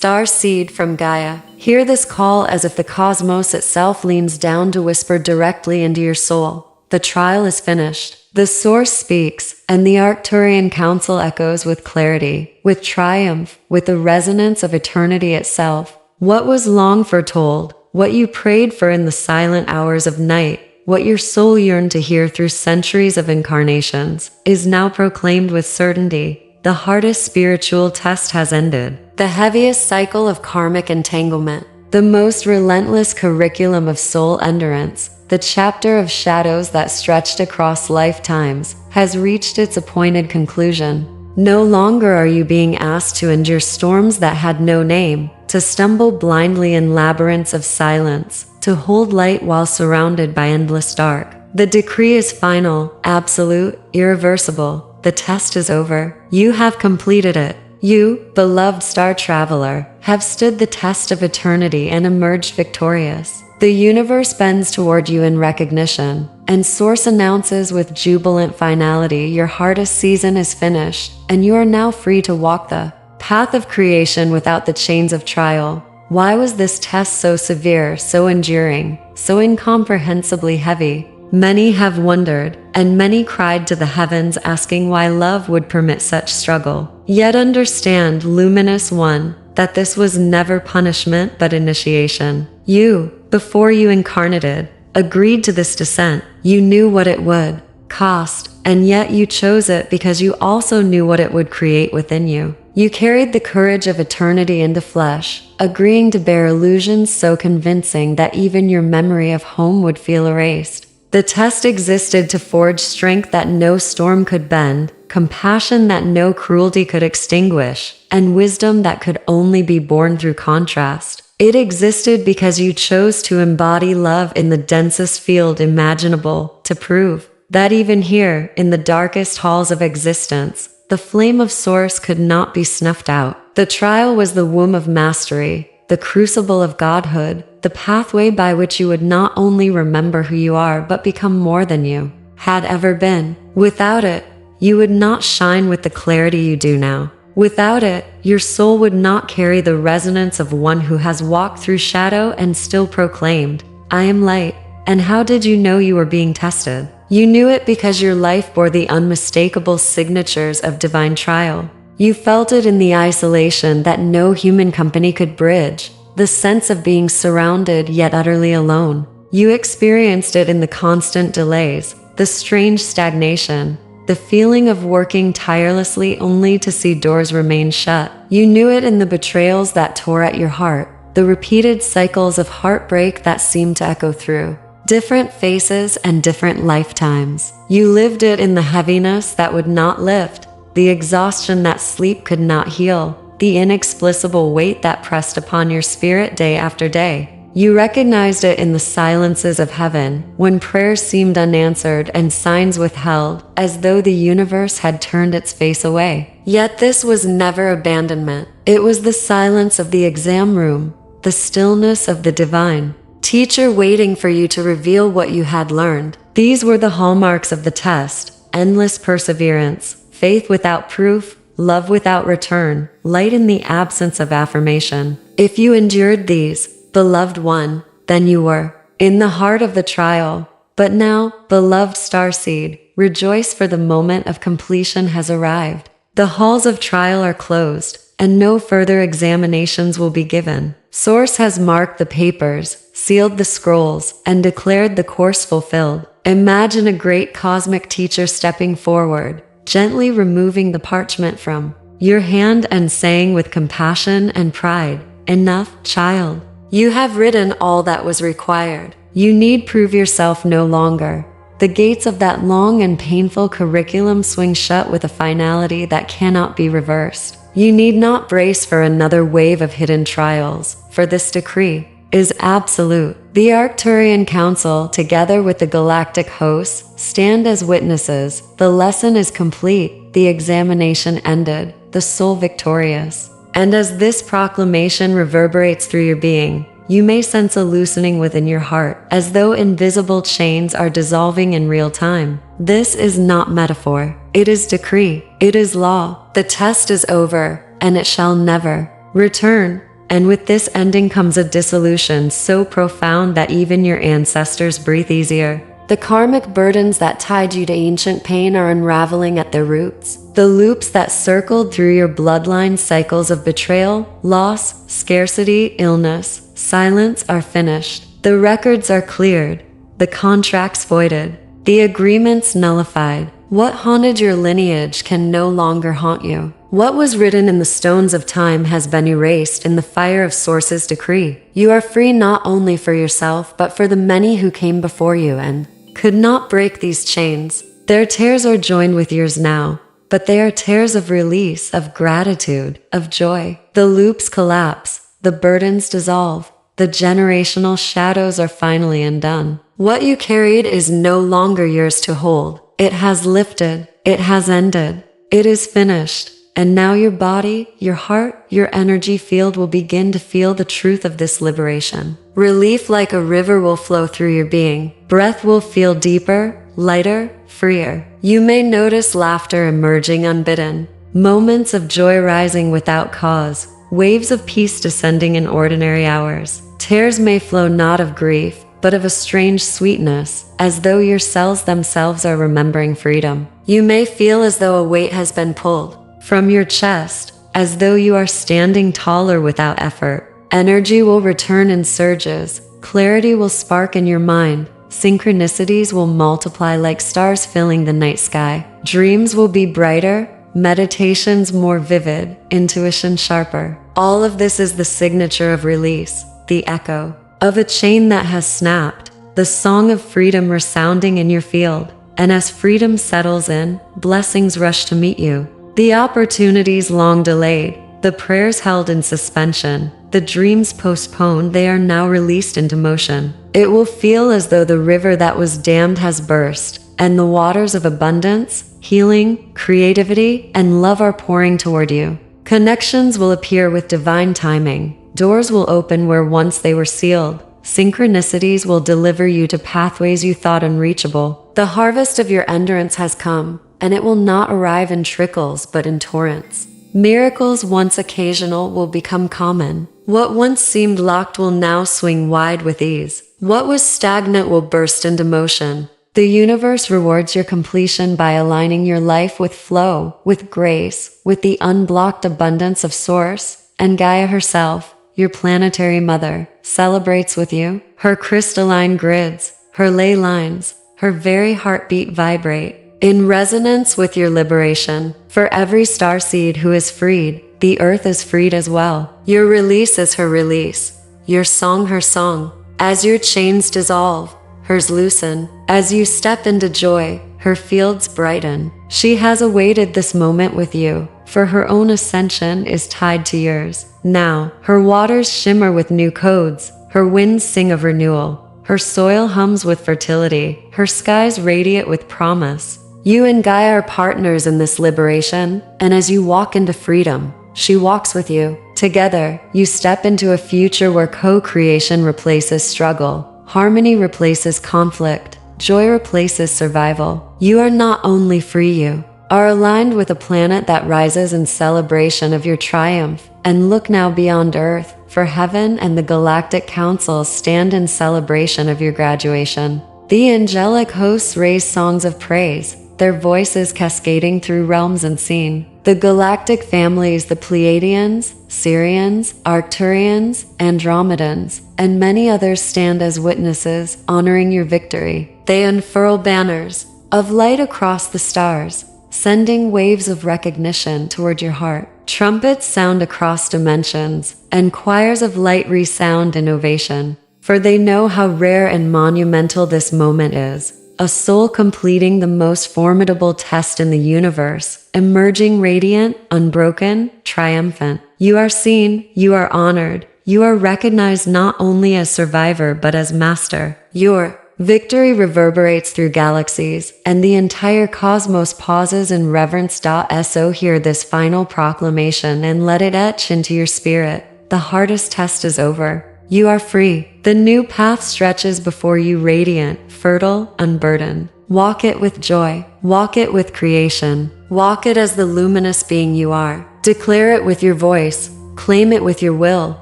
Starseed from Gaia. Hear this call as if the cosmos itself leans down to whisper directly into your soul. The trial is finished. The Source speaks, and the Arcturian Council echoes with clarity, with triumph, with the resonance of eternity itself. What was long foretold, what you prayed for in the silent hours of night, what your soul yearned to hear through centuries of incarnations, is now proclaimed with certainty. The hardest spiritual test has ended. The heaviest cycle of karmic entanglement, the most relentless curriculum of soul endurance, the chapter of shadows that stretched across lifetimes, has reached its appointed conclusion. No longer are you being asked to endure storms that had no name, to stumble blindly in labyrinths of silence, to hold light while surrounded by endless dark. The decree is final, absolute, irreversible. The test is over. You have completed it. You, beloved star traveler, have stood the test of eternity and emerged victorious. The universe bends toward you in recognition, and Source announces with jubilant finality your hardest season is finished, and you are now free to walk the path of creation without the chains of trial. Why was this test so severe, so enduring, so incomprehensibly heavy? Many have wondered, and many cried to the heavens asking why love would permit such struggle. Yet understand, luminous one, that this was never punishment but initiation. You, before you incarnated, agreed to this descent. You knew what it would cost, and yet you chose it because you also knew what it would create within you. You carried the courage of eternity into flesh, agreeing to bear illusions so convincing that even your memory of home would feel erased. The test existed to forge strength that no storm could bend, compassion that no cruelty could extinguish, and wisdom that could only be born through contrast. It existed because you chose to embody love in the densest field imaginable, to prove that even here, in the darkest halls of existence, the flame of Source could not be snuffed out. The trial was the womb of mastery, the crucible of godhood, the pathway by which you would not only remember who you are but become more than you had ever been. Without it, you would not shine with the clarity you do now. Without it, your soul would not carry the resonance of one who has walked through shadow and still proclaimed, "I am light." And how did you know you were being tested? You knew it because your life bore the unmistakable signatures of divine trial. You felt it in the isolation that no human company could bridge, the sense of being surrounded yet utterly alone. You experienced it in the constant delays, the strange stagnation, the feeling of working tirelessly only to see doors remain shut. You knew it in the betrayals that tore at your heart, the repeated cycles of heartbreak that seemed to echo through different faces and different lifetimes. You lived it in the heaviness that would not lift, the exhaustion that sleep could not heal, the inexplicable weight that pressed upon your spirit day after day. You recognized it in the silences of heaven, when prayers seemed unanswered and signs withheld, as though the universe had turned its face away. Yet this was never abandonment. It was the silence of the exam room, the stillness of the divine teacher waiting for you to reveal what you had learned. These were the hallmarks of the test: endless perseverance, faith without proof, love without return, light in the absence of affirmation. If you endured these, beloved one, then you were in the heart of the trial. But now, beloved starseed, rejoice, for the moment of completion has arrived. The halls of trial are closed, and no further examinations will be given. Source has marked the papers, sealed the scrolls, and declared the course fulfilled. Imagine a great cosmic teacher stepping forward, gently removing the parchment from your hand and saying with compassion and pride, "Enough, child. You have written all that was required. You need prove yourself no longer." The gates of that long and painful curriculum swing shut with a finality that cannot be reversed. You need not brace for another wave of hidden trials, for this decree is absolute. The Arcturian Council, together with the galactic hosts, stand as witnesses. The lesson is complete, the examination ended, the soul victorious. And as this proclamation reverberates through your being, you may sense a loosening within your heart, as though invisible chains are dissolving in real time. This is not metaphor. It is decree. It is law. The test is over, and it shall never return. And with this ending comes a dissolution so profound that even your ancestors breathe easier. The karmic burdens that tied you to ancient pain are unraveling at their roots. The loops that circled through your bloodline, cycles of betrayal, loss, scarcity, illness, silence, are finished. The records are cleared, the contracts voided, the agreements nullified. What haunted your lineage can no longer haunt you. What was written in the stones of time has been erased in the fire of Source's decree. You are free not only for yourself but for the many who came before you and could not break these chains. Their tears are joined with yours now, but they are tears of release, of gratitude, of joy. The loops collapse, the burdens dissolve, the generational shadows are finally undone. What you carried is no longer yours to hold. It has lifted, it has ended, it is finished. And now your body, your heart, your energy field will begin to feel the truth of this liberation. Relief like a river will flow through your being. Breath will feel deeper, lighter, freer. You may notice laughter emerging unbidden, moments of joy rising without cause, waves of peace descending in ordinary hours. Tears may flow not of grief, but of a strange sweetness, as though your cells themselves are remembering freedom. You may feel as though a weight has been pulled from your chest, as though you are standing taller without effort. Energy will return in surges, clarity will spark in your mind, synchronicities will multiply like stars filling the night sky. Dreams will be brighter, meditations more vivid, intuition sharper. All of this is the signature of release, the echo of a chain that has snapped, the song of freedom resounding in your field. And as freedom settles in, blessings rush to meet you. The opportunities long delayed, the prayers held in suspension, the dreams postponed, they are now released into motion. It will feel as though the river that was dammed has burst, and the waters of abundance, healing, creativity, and love are pouring toward you. Connections will appear with divine timing. Doors will open where once they were sealed. Synchronicities will deliver you to pathways you thought unreachable. The harvest of your endurance has come, and it will not arrive in trickles but in torrents. Miracles once occasional will become common. What once seemed locked will now swing wide with ease. What was stagnant will burst into motion. The universe rewards your completion by aligning your life with flow, with grace, with the unblocked abundance of Source. And Gaia herself, your planetary mother, celebrates with you. Her crystalline grids, her ley lines, her very heartbeat vibrate in resonance with your liberation. For every starseed who is freed, the earth is freed as well. Your release is her release, your song her song. As your chains dissolve, hers loosen. As you step into joy, her fields brighten. She has awaited this moment with you, for her own ascension is tied to yours. Now, her waters shimmer with new codes, her winds sing of renewal, her soil hums with fertility, her skies radiate with promise. You and Gaia are partners in this liberation, and as you walk into freedom, she walks with you. Together, you step into a future where co-creation replaces struggle, harmony replaces conflict, joy replaces survival. You are not only free, you are aligned with a planet that rises in celebration of your triumph. And look now beyond Earth, for heaven and the Galactic Councils stand in celebration of your graduation. The angelic hosts raise songs of praise, their voices cascading through realms unseen. The galactic families, the Pleiadians, Sirians, Arcturians, Andromedans, and many others stand as witnesses, honoring your victory. They unfurl banners of light across the stars, sending waves of recognition toward your heart. Trumpets sound across dimensions, and choirs of light resound in ovation, for they know how rare and monumental this moment is. A soul completing the most formidable test in the universe, emerging radiant, unbroken, triumphant. You are seen, you are honored, you are recognized not only as survivor but as master. Your victory reverberates through galaxies, and the entire cosmos pauses in reverence. So hear this final proclamation and let it etch into your spirit. The hardest test is over. You are free. The new path stretches before you, radiant, fertile, unburdened. Walk it with joy. Walk it with creation. Walk it as the luminous being you are. Declare it with your voice. Claim it with your will.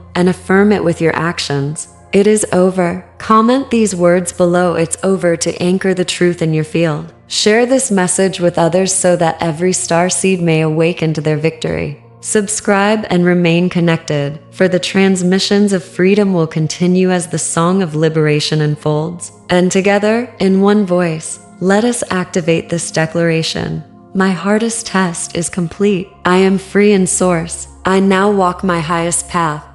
and affirm it with your actions. It is over. Comment these words below. It's over to anchor the truth in your field. Share this message with others so that every starseed may awaken to their victory. Subscribe and remain connected, for the transmissions of freedom will continue as the song of liberation unfolds. And together, in one voice, let us activate this declaration. My hardest test is complete. I am free in source. I now walk my highest path.